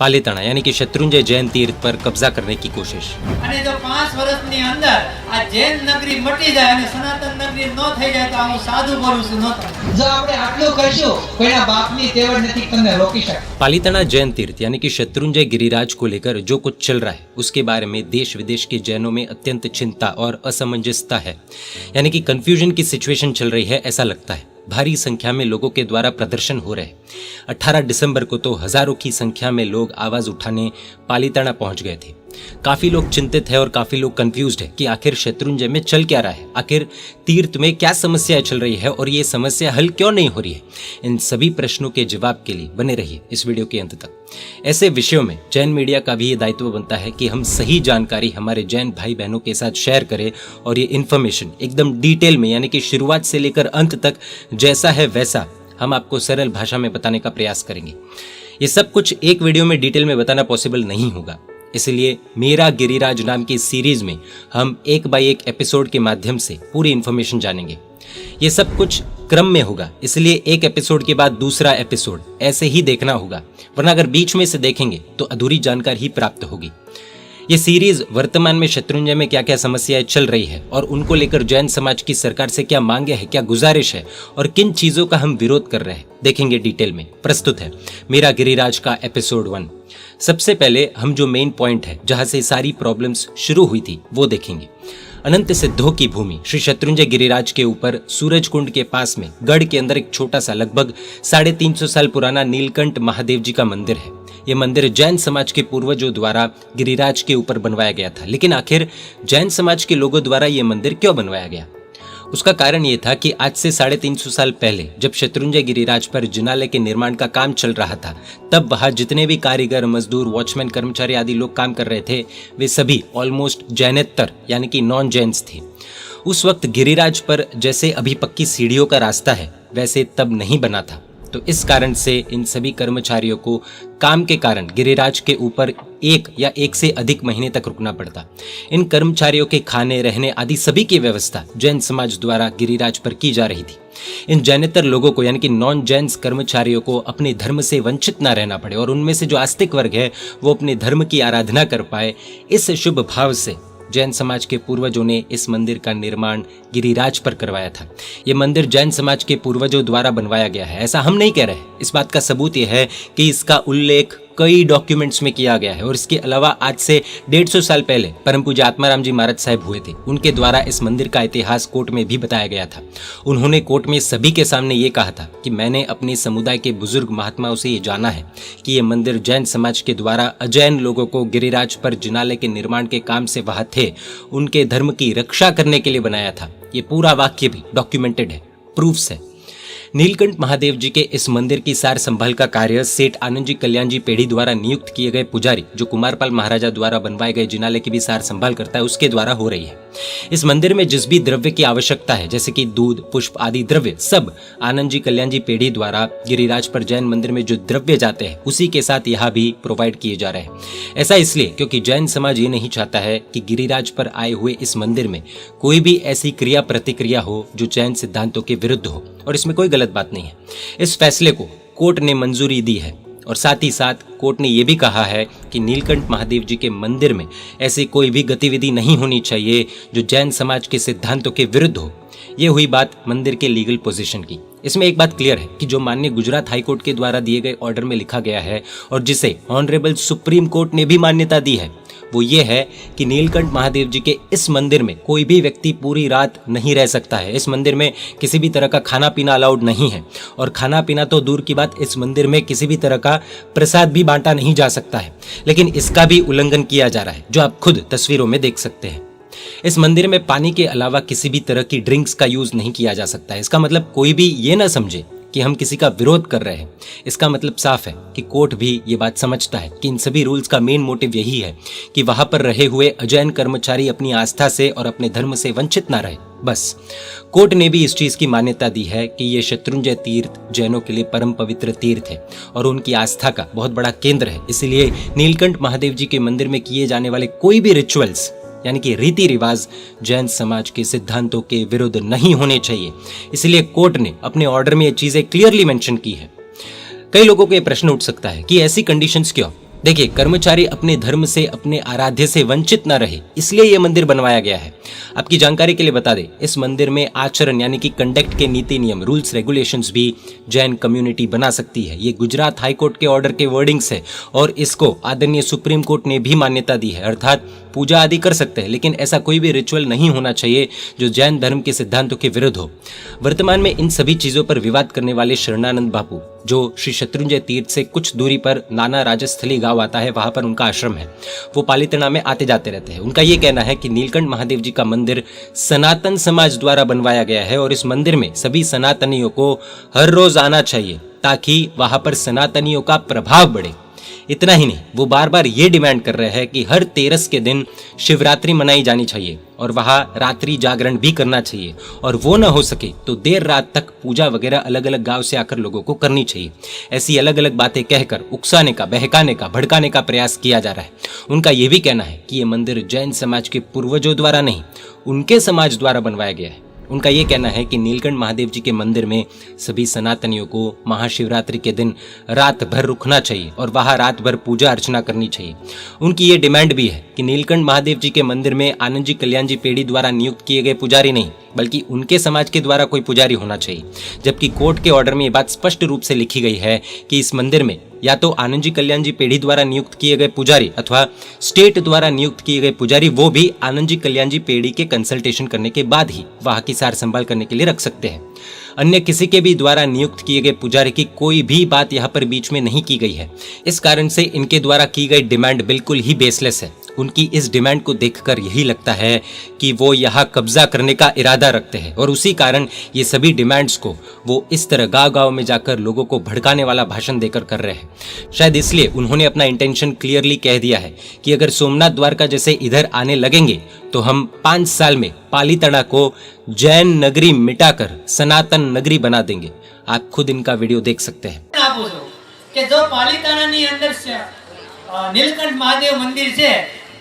પાલીતાણા यानी कि शत्रुंजय जैन तीर्थ पर कब्जा करने की कोशिश। અને જો 5 વર્ષની અંદર આ જૈન નગરી મટી જાય અને સનાતન નગરી ન થઈ જાય તો હું સાધુ બોલું છું ન થાય। જો આપણે આટલું કરશું કોઈના બાપની તેવડ નથી તમને રોકી શકે। पालीताना जैन तीर्थ यानी कि शत्रुंजय गिरिराज को लेकर जो कुछ चल रहा है उसके बारे में देश विदेश के जैनों में अत्यंत चिंता और असमंजसता है, यानी कि कंफ्यूजन की सिचुएशन चल रही है ऐसा लगता है। भारी संख्या में लोगों के द्वारा प्रदर्शन हो रहे हैं। 18 दिसंबर को तो हजारों की संख्या में लोग आवाज उठाने पालीताना पहुंच गए थे। काफी लोग चिंतित है और काफी लोग कंफ्यूज्ड है कि आखिर शत्रुंजय में चल क्या रहा है, आखिर तीर्थ में क्या समस्याएं चल रही है और ये समस्या हल क्यों नहीं हो रही है। इन सभी प्रश्नों के जवाब के लिए बने रहिए इस वीडियो के अंत तक। ऐसे विषयों में जैन मीडिया का भी ये दायित्व बनता है कि हम सही जानकारी हमारे जैन भाई बहनों के साथ शेयर करें और ये इन्फॉर्मेशन एकदम डिटेल में यानी कि शुरुआत से लेकर अंत तक जैसा है वैसा हम आपको सरल भाषा में बताने का प्रयास करेंगे। ये सब कुछ एक वीडियो में डिटेल में बताना पॉसिबल नहीं होगा, इसलिए मेरा गिरिराज नाम की सीरीज में हम एक बाय एक एपिसोड के माध्यम से पूरी इन्फॉर्मेशन जानेंगे। ये सब कुछ क्रम में होगा, इसलिए एक एपिसोड के बाद दूसरा एपिसोड ऐसे ही देखना होगा, वरना अगर बीच में से देखेंगे तो अधूरी जानकारी ही प्राप्त होगी। ये सीरीज वर्तमान में शत्रुंजय में क्या क्या समस्याएं चल रही है और उनको लेकर जैन समाज की सरकार से क्या मांगे है, क्या गुजारिश है और किन चीजों का हम विरोध कर रहे हैं देखेंगे डिटेल में। प्रस्तुत है मेरा गिरिराज का एपिसोड 1। सबसे पहले हम जो मेन पॉइंट है जहां से सारी प्रॉब्लम्स शुरू हुई थी वो देखेंगे। अनंत सिद्धों की भूमि श्री शत्रुंजय गिरिराज के ऊपर सूरज कुंड के पास में गढ़ के अंदर एक छोटा सा लगभग 350 साल पुराना नीलकंठ महादेव जी का मंदिर है। ये मंदिर जैन समाज के पूर्वजों द्वारा गिरिराज के ऊपर बनवाया गया था, लेकिन आखिर जैन समाज के लोगों द्वारा ये मंदिर क्यों बनवाया गया? उसका कारण ये था कि आज से 350 साल पहले जब शत्रुंजय गिरिराज पर जिनालय के निर्माण का काम चल रहा था, तब वहां जितने भी कारीगर, मजदूर, वॉचमैन, कर्मचारी आदि लोग काम कर रहे थे वे सभी ऑलमोस्ट जैनेतर यानी कि नॉन जैन्स थे। उस वक्त गिरिराज पर जैसे अभी पक्की सीढ़ियों का रास्ता है वैसे तब नहीं बना था, तो इस कारण से इन सभी कर्मचारियों को काम के कारण गिरिराज के ऊपर एक या एक से अधिक महीने तक रुकना पड़ता। इन कर्मचारियों के खाने, रहने आदि सभी की व्यवस्था जैन समाज द्वारा गिरिराज पर की जा रही थी। इन जैनेतर लोगों को यानी कि नॉन जैन्स कर्मचारियों को अपने धर्म से वंचित ना रहना पड़े और उनमें से जो आस्तिक वर्ग है वो अपने धर्म की आराधना कर पाए, इस शुभ भाव से जैन समाज के पूर्वजों ने इस मंदिर का निर्माण गिरिराज पर करवाया था। ये मंदिर जैन समाज के पूर्वजों द्वारा बनवाया गया है, ऐसा हम नहीं कह रहे। इस बात का सबूत यह है कि इसका उल्लेख कई डॉक्यूमेंट्स में किया गया है और इसके अलावा आज से 150 साल पहले परम पूज्य आत्माराम जी महाराज साहब हुए थे, उनके द्वारा इस मंदिर का इतिहास कोर्ट में भी बताया गया था। उन्होंने कोर्ट में सभी के सामने ये कहा था कि मैंने अपने समुदाय के बुजुर्ग महात्माओं से ये जाना है कि ये मंदिर जैन समाज के द्वारा अजैन लोगों को गिरिराज पर जिनालय के निर्माण के काम से वहां थे उनके धर्म की रक्षा करने के लिए बनाया था। ये पूरा वाक्य भी डॉक्यूमेंटेड है, प्रूफ्स है। नीलकंठ महादेव जी के इस मंदिर की सार संभाल का कार्य सेठ आनंद जी कल्याण जी पेढ़ी द्वारा नियुक्त किए गए पुजारी जो कुमारपाल महाराजा द्वारा बनवाए गए जिनालय की भी सार संभाल करता है उसके द्वारा हो रही है। इस मंदिर में जिस भी द्रव्य की आवश्यकता है जैसे कि दूध, पुष्प आदि द्रव्य सब आनंद जी कल्याण जी पेढ़ी द्वारा गिरिराज पर जैन मंदिर में जो द्रव्य जाते हैं उसी के साथ यहाँ भी प्रोवाइड किए जा रहे हैं। ऐसा इसलिए क्योंकि जैन समाज ये नहीं चाहता है कि गिरिराज पर आए हुए इस मंदिर में कोई भी ऐसी क्रिया प्रतिक्रिया हो जो जैन सिद्धांतों के विरुद्ध हो, और इसमें कोई गलत बात नहीं है। इस फैसले को कोर्ट ने मंजूरी दी है और साथ ही साथ कोर्ट ने यह भी कहा है कि नीलकंठ महादेव जी के मंदिर में ऐसी कोई भी गतिविधि नहीं होनी चाहिए जो जैन समाज के सिद्धांतों के विरुद्ध हो। ये हुई बात मंदिर के लीगल पोजीशन की। इसमें एक बात क्लियर है कि जो माननीय गुजरात हाई कोर्ट के द्वारा दिए गए ऑर्डर में लिखा गया है और जिसे ऑनरेबल सुप्रीम कोर्ट ने भी मान्यता दी है वो ये है कि नीलकंठ महादेव जी के इस मंदिर में कोई भी व्यक्ति पूरी रात नहीं रह सकता है। इस मंदिर में किसी भी तरह का खाना पीना अलाउड नहीं है और खाना पीना तो दूर की बात, इस मंदिर में किसी भी तरह का प्रसाद भी बांटा नहीं जा सकता है। लेकिन इसका भी उल्लंघन किया जा रहा है जो आप खुद तस्वीरों में देख सकते हैं। इस मंदिर में पानी के अलावा किसी भी तरह की ड्रिंक्स का यूज नहीं किया जा सकता है। इसका मतलब कोई भी ये ना समझे कि हम किसी का विरोध कर रहे हैं। इसका मतलब साफ है कि कोर्ट भी ये बात समझता है कि इन सभी रूल्स का मेन मोटिव यही है कि वहां पर रहे हुए अजैन कर्मचारी अपनी आस्था से और अपने धर्म से वंचित ना रहे। बस कोर्ट ने भी इस चीज की मान्यता दी है कि ये शत्रुंजय तीर्थ जैनों के लिए परम पवित्र तीर्थ है और उनकी आस्था का बहुत बड़ा केंद्र है। इसलिए नीलकंठ महादेव जी के मंदिर में किए जाने वाले कोई भी रिचुअल्स यानी कि रीति रिवाज जैन समाज के सिद्धांतों के विरुद्ध नहीं होने चाहिए। इसलिए कोर्ट ने अपने ऑर्डर में ये चीजें क्लियरली मेंशन की है। कई लोगों को ये प्रश्न उठ सकता है कि ऐसी कंडीशंस क्यों? देखिए, कर्मचारी अपने धर्म से, अपने आराध्य से वंचित न रहे, इसलिए यह मंदिर बनवाया गया है। आपकी जानकारी के लिए बता दें, इस मंदिर में आचरण यानी कि कंडक्ट के नीति नियम, रूल्स रेगुलेशंस भी जैन कम्युनिटी बना सकती है। ये गुजरात हाई कोर्ट के ऑर्डर के वर्डिंग्स है और इसको आदरणीय सुप्रीम कोर्ट ने भी मान्यता दी है। अर्थात पूजा आदि कर सकते हैं, लेकिन ऐसा कोई भी रिचुअल नहीं होना चाहिए जो जैन धर्म के सिद्धांतों के विरुद्ध हो। वर्तमान में इन सभी चीजों पर विवाद करने वाले शरणानंद बापू, जो श्री शत्रुंजय तीर्थ से कुछ दूरी पर नाना राजस्थली गांव आता है, वहां पर उनका आश्रम है। वो पालीताना में आते जाते रहते हैं। उनका ये कहना है कि नीलकंठ महादेव जी का मंदिर सनातन समाज द्वारा बनवाया गया है और इस मंदिर में सभी सनातनियों को हर रोज आना चाहिए ताकि वहां पर सनातनियों का प्रभाव बढ़े। इतना ही नहीं, वो बार बार ये डिमांड कर रहे हैं कि हर तेरस के दिन शिवरात्रि मनाई जानी चाहिए और वहां रात्रि जागरण भी करना चाहिए, और वो ना हो सके तो देर रात तक पूजा वगैरह अलग अलग गांव से आकर लोगों को करनी चाहिए। ऐसी अलग अलग बातें कहकर उकसाने का, बहकाने का, भड़काने का प्रयास किया जा रहा है। उनका यह भी कहना है कि ये मंदिर जैन समाज के पूर्वजों द्वारा नहीं, उनके समाज द्वारा बनवाया गया है। उनका ये कहना है कि नीलकंठ महादेव जी के मंदिर में सभी सनातनियों को महाशिवरात्रि के दिन रात भर रुकना चाहिए और वहां रात भर पूजा अर्चना करनी चाहिए। उनकी ये डिमांड भी है कि नीलकंठ महादेव जी के मंदिर में आनंद जी कल्याण जी पेड़ी द्वारा नियुक्त किए गए पुजारी नहीं, बल्कि उनके समाज के द्वारा कोई पुजारी होना चाहिए। जबकि कोर्ट के ऑर्डर में ये बात स्पष्ट रूप से लिखी गई है कि इस मंदिर में या तो आनंद जी कल्याण जी पेढ़ी द्वारा नियुक्त किए गए पुजारी अथवा स्टेट द्वारा नियुक्त किए गए पुजारी, वो भी आनंद जी कल्याण जी पेढ़ी के कंसल्टेशन करने के बाद ही वहां की सार संभाल करने के लिए रख सकते हैं। अन्य किसी के भी द्वारा नियुक्त किए गए पुजारी की कोई भी बात यहाँ पर बीच में नहीं की गई है। इस कारण से इनके द्वारा की गई डिमांड बिल्कुल ही बेसलेस है। उनकी इस डिमांड को देखकर यही लगता है कि वो यहाँ कब्जा करने का इरादा रखते हैं और उसी कारण ये सभी डिमांड्स को वो इस तरह गांव-गांव में जाकर लोगों को भड़काने वाला भाषण देकर कर रहे हैं। शायद इसलिए उन्होंने अपना इंटेंशन क्लियरली कह दिया है कि अगर सोमनाथ द्वारका जैसे इधर आने लगेंगे तो हम 5 साल में पालीताना को जैन नगरी मिटाकर सनातन नगरी बना देंगे। आप खुद इनका वीडियो देख सकते हैं। આપું છું કે જો પાલિતાણાની અંદર નીલકંઠ મહાદેવ મંદિર છે,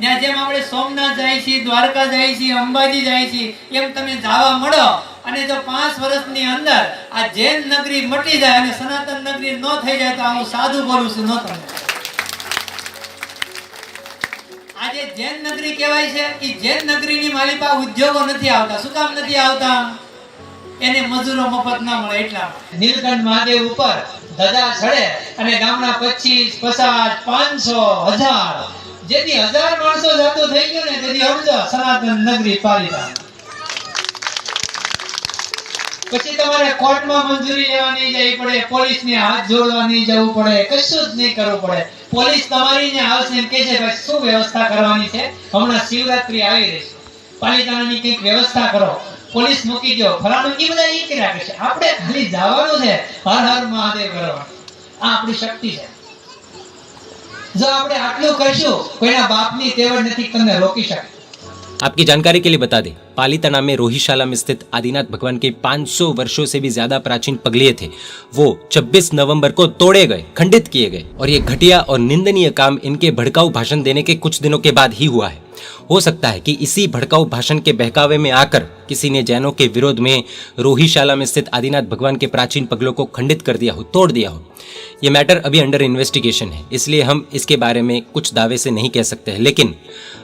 ત્યાં જેમ આપણે સોમનાથ જાય છે, દ્વારકા જાય છે, અંબાજી જાય છે, એમ તમે જવા મળો અને જો 5 વર્ષની અંદર આ જૈન નગરી મટી જાય અને સનાતન નગરી ન થઈ જાય તો હું સાધુ બોલું છું ન તમને। આજે જૈન નગરી કહેવાય છે, એ જૈન નગરીની માલિકા ઉદ્યોગો નથી આવતા। શું કામ નથી આવતા? એને મજૂરો મફત ના મળે એટલા। નીલકંઠ મહાદેવ ઉપર ધજા ચડે અને ગામના 25, 50, 500, 1000 જેથી 1000 માણસો જાતો થઈ ગયો ને તેથી સમજો સનાતન નગરી પાલિતાણા। પછી તમારે કોર્ટમાં મંજૂરી લેવા નહીં જવી પડે, પોલીસને હાથ જોડવા નહીં જવું પડે, કશું જ નહીં કરવું પડે। પોલીસ તમારી ને આવશે ને કહે છે ભાઈ શું વ્યવસ્થા કરવાની છે, હમણાં શિવરાત્રી આવી રહી છે, પાલિતાણાની કંઈક વ્યવસ્થા કરો, પોલીસ મૂકી દો, ફલાણું એ બધા એ કર્યા કરશે। આપણે ખાલી જવાનું છે, હર હર મહાદેવ કરવાનું। આ આપણી શક્તિ છે। જો આપણે આટલું કરશું કોઈના બાપની તેવડ નથી તમને રોકી શકે। आपकी जानकारी के लिए बता दें, पालीताना में रोहिशाला में स्थित आदिनाथ भगवान के 500 वर्षों से भी ज्यादा प्राचीन पगलिये थे, वो 26 नवंबर को तोड़े गए, खंडित किए गए। और ये घटिया और निंदनीय काम इनके भड़काऊ भाषण देने के कुछ दिनों के बाद ही हुआ है। हो सकता है कि इसी भड़काऊ भाषण के बहकावे में आकर किसी ने जैनों के विरोध में रोहिशाला में स्थित आदिनाथ भगवान के प्राचीन पगलों को खंडित कर दिया हो, तोड़ दिया हो। ये मैटर अभी अंडर इन्वेस्टिगेशन है, इसलिए हम इसके बारे में कुछ दावे से नहीं कह सकते हैं। लेकिन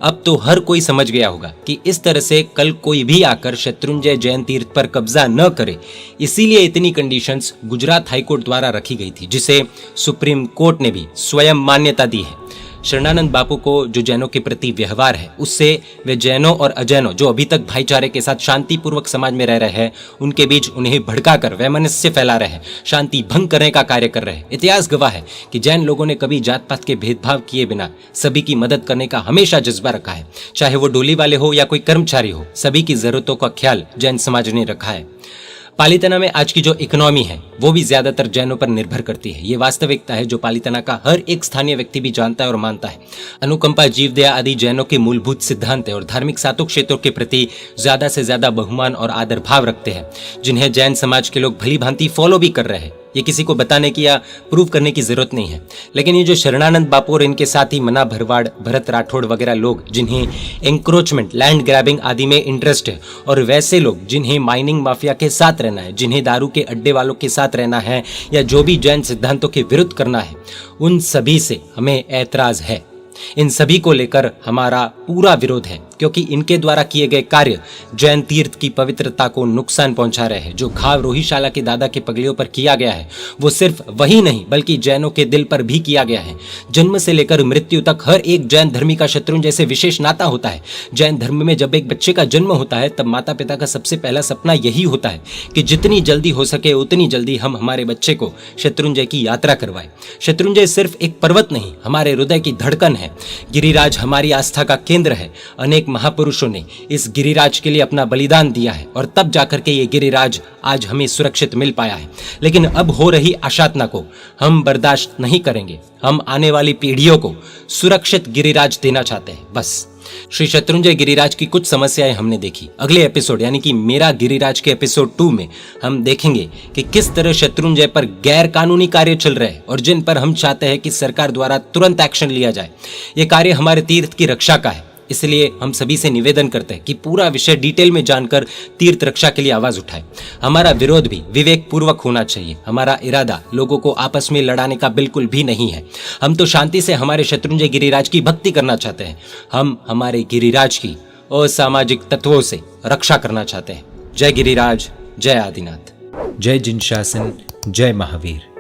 अब तो हर कोई समझ गया होगा कि इस तरह से कल कोई भी आकर शत्रुंजय जैन तीर्थ पर कब्जा न करे, इसीलिए इतनी कंडीशंस गुजरात हाईकोर्ट द्वारा रखी गई थी, जिसे सुप्रीम कोर्ट ने भी स्वयं मान्यता दी है। शरणानंद बापू को जो जैनों के प्रति व्यवहार है, उससे वे जैनों और अजैनों जो अभी तक भाईचारे के साथ शांतिपूर्वक समाज में रह रहे हैं, उनके बीच उन्हें भड़काकर वैमनस्य फैला रहे हैं, शांति भंग करने का कार्य कर रहे हैं। इतिहास गवाह है कि जैन लोगों ने कभी जात पात के भेदभाव किए बिना सभी की मदद करने का हमेशा जज्बा रखा है। चाहे वो डोली वाले हो या कोई कर्मचारी हो, सभी की जरूरतों का ख्याल जैन समाज ने रखा है। पालीताना में आज की जो इकोनॉमी है वो भी ज्यादातर जैनों पर निर्भर करती है। ये वास्तविकता है जो पालीताना का हर एक स्थानीय व्यक्ति भी जानता है और मानता है। अनुकंपा, जीवदया आदि जैनों के मूलभूत सिद्धांत है और धार्मिक सातों क्षेत्रों के प्रति ज्यादा से ज्यादा बहुमान और आदर भाव रखते हैं, जिन्हें जैन समाज के लोग भली भांति फॉलो भी कर रहे हैं। ये किसी को बताने की या प्रूव करने की जरूरत नहीं है। लेकिन ये जो शरणानंद बापू और इनके साथ ही मना भरवाड़, भरत राठौड़ वगैरह लोग जिन्हें एंक्रोचमेंट, लैंड ग्रैबिंग आदि में इंटरेस्ट है, और वैसे लोग जिन्हें माइनिंग माफिया के साथ रहना है, जिन्हें दारू के अड्डे वालों के साथ रहना है, या जो भी जैन सिद्धांतों के विरुद्ध करना है, उन सभी से हमें ऐतराज है। इन सभी को लेकर हमारा पूरा विरोध है, क्योंकि इनके द्वारा किए गए कार्य जैन तीर्थ की पवित्रता को नुकसान पहुंचा रहे हैं। जो घाव रोहिशाला के दादा के पगलियों पर किया गया है, वो सिर्फ वही नहीं बल्कि जैनों के दिल पर भी किया गया है। जन्म से लेकर मृत्यु तक हर एक जैन धर्मी का शत्रुंजय से विशेष नाता होता है। जैन धर्म में जब एक बच्चे का जन्म होता है, तब माता पिता का सबसे पहला सपना यही होता है कि जितनी जल्दी हो सके उतनी जल्दी हम हमारे बच्चे को शत्रुंजय की यात्रा करवाएं। शत्रुंजय सिर्फ एक पर्वत नहीं, हमारे हृदय की धड़कन है। गिरिराज हमारी आस्था का केंद्र है। अनेक महापुरुषों ने इस गिरिराज के लिए अपना बलिदान दिया है, और तब जाकर के ये गिरिराज आज हमें सुरक्षित मिल पाया है। लेकिन अब हो रही अशातना को हम बर्दाश्त नहीं करेंगे। हम आने वाली पीढ़ियों को सुरक्षित गिरिराज देना चाहते हैं, बस। श्री शत्रुंजय गिरिराज की कुछ समस्याएं हमने देखी। अगले एपिसोड यानी कि मेरा गिरिराज के एपिसोड 2 में हम देखेंगे कि किस तरह शत्रुंजय पर गैर कानूनी कार्य चल रहे हैं, और जिन पर हम चाहते हैं कि सरकार द्वारा तुरंत एक्शन लिया जाए। ये कार्य हमारे तीर्थ की रक्षा का है, इसलिए हम सभी से निवेदन करते हैं कि पूरा विषय डिटेल में जानकर तीर्थ रक्षा के लिए आवाज उठाएं। हमारा विरोध भी विवेक पूर्वक होना चाहिए। हमारा इरादा लोगों को आपस में लड़ाने का बिल्कुल भी नहीं है। हम तो शांति से हमारे शत्रुंजय गिरिराज की भक्ति करना चाहते हैं। हम हमारे गिरिराज की असामाजिक तत्वों से रक्षा करना चाहते हैं। जय गिरिराज, जय आदिनाथ, जय जिन शासन, जय महावीर।